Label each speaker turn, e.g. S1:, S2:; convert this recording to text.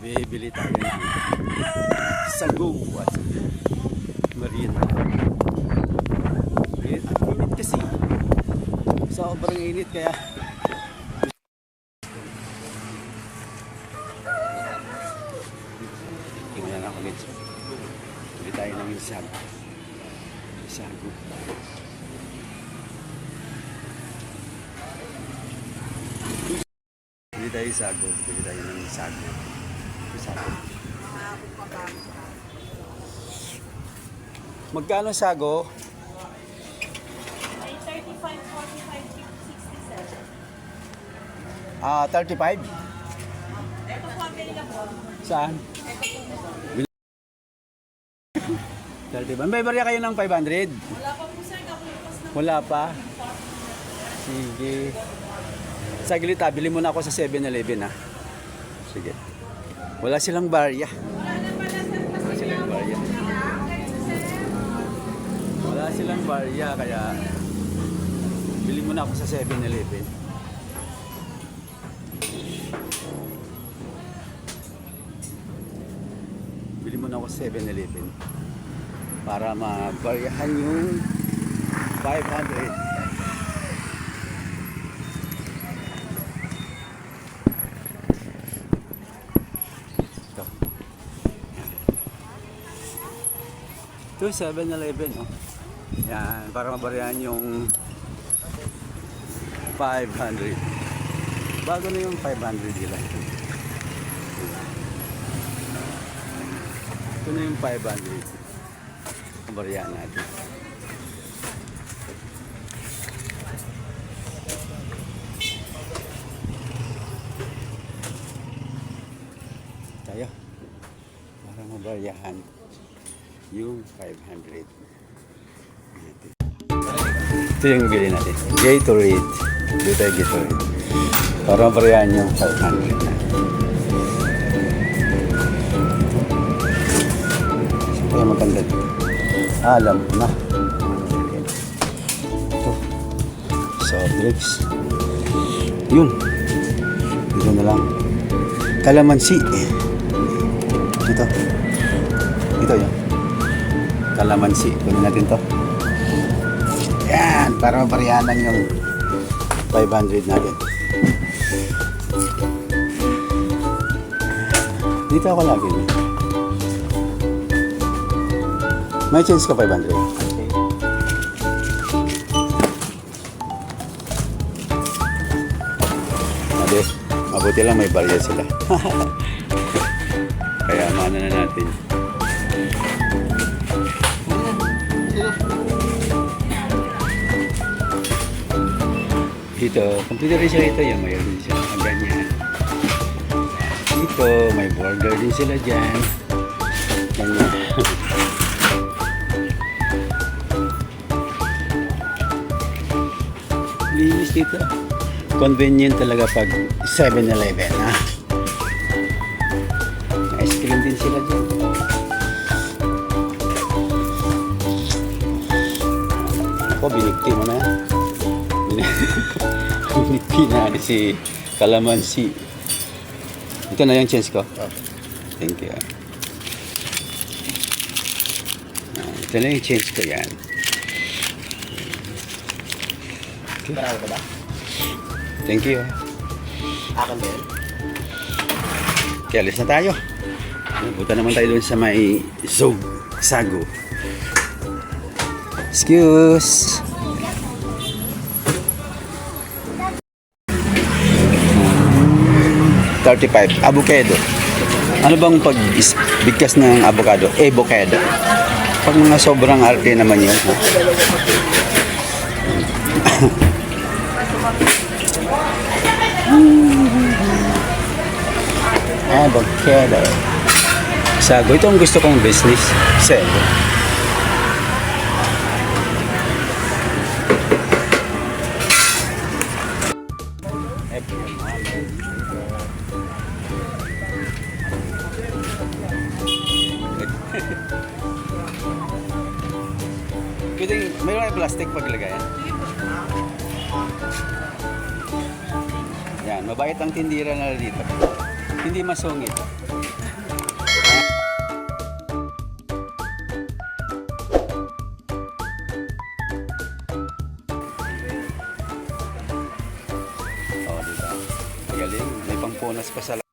S1: Bibili tayo ng sago at marina. Ang init kasi. Sobrang init kaya tingnan ako nito. Bili tayo ng sago. Sago. Bili tayo sago. Bili tayo ng sago. Sago. Magkano sago?
S2: May 35, 45, 67.
S1: 35?
S2: Ito po ang ganyan po.
S1: Saan?
S2: Ito po.
S1: 35. May barya kayo ng 500?
S2: Wala pa po sir, kapulipas na.
S1: Wala pa? Sige. Saglit ha, bili muna ako sa 7-Eleven ha. Sige. Wala silang barya. Wala silang barya. Wala silang barya, kaya bili muna ako sa 7-Eleven. Bili muna ako sa 7-Eleven para mabaryahan yung 500. Ito 7-Eleven, oh. Yan, para mabaryahan yung 500. Bago na yung 500 nila. Ito na yung 500. Mabaryahan natin. Tayo. Para mabaryahan yung 500. Ito yung bili natin. Gatorade. Dito tayo Gatorade. Para mabaryahan yung 500 na. Ito yung maganda dito. Alam ko na. Ito. Soft drinks. Yun. Dito na lang. Kalamansi. Ito. Ito yun. Kalamansi. Kunin natin to. Yan. Para mabaryahan lang yung 500 natin. Dito ako lagi. May chance ka 500. Okay. Ade, mabuti lang may barya sila. Kaya mana na natin. Dito, computer rin siya ito. Yung mayroon din siya. Ang ganyan. Dito, may burger din sila dyan. Ganyan. Linis dito. Convenient talaga pag 7-Eleven, ha? Ice cream din sila dyan. Ako, binigti mo na. Binigti na si Kalamansi. Ito na yung chance ko. Thank you. Ito na yung chance ko yan.
S3: Marami ka ba?
S1: Thank you.
S3: Akin din.
S1: Kaya alis na tayo. Punta naman tayo doon sa may sago. Excuse. $35. Avocado. Ano bang bigkas ng avocado? Avocado. Pag mga sobrang arte naman yun. Ha? Avocado. Sago. Ito ang gusto kong business. Sago. Pwede, mayroon ay plastic paglagayan. Yan, mabait ang tindira na dito. Hindi masungit. punas pa sa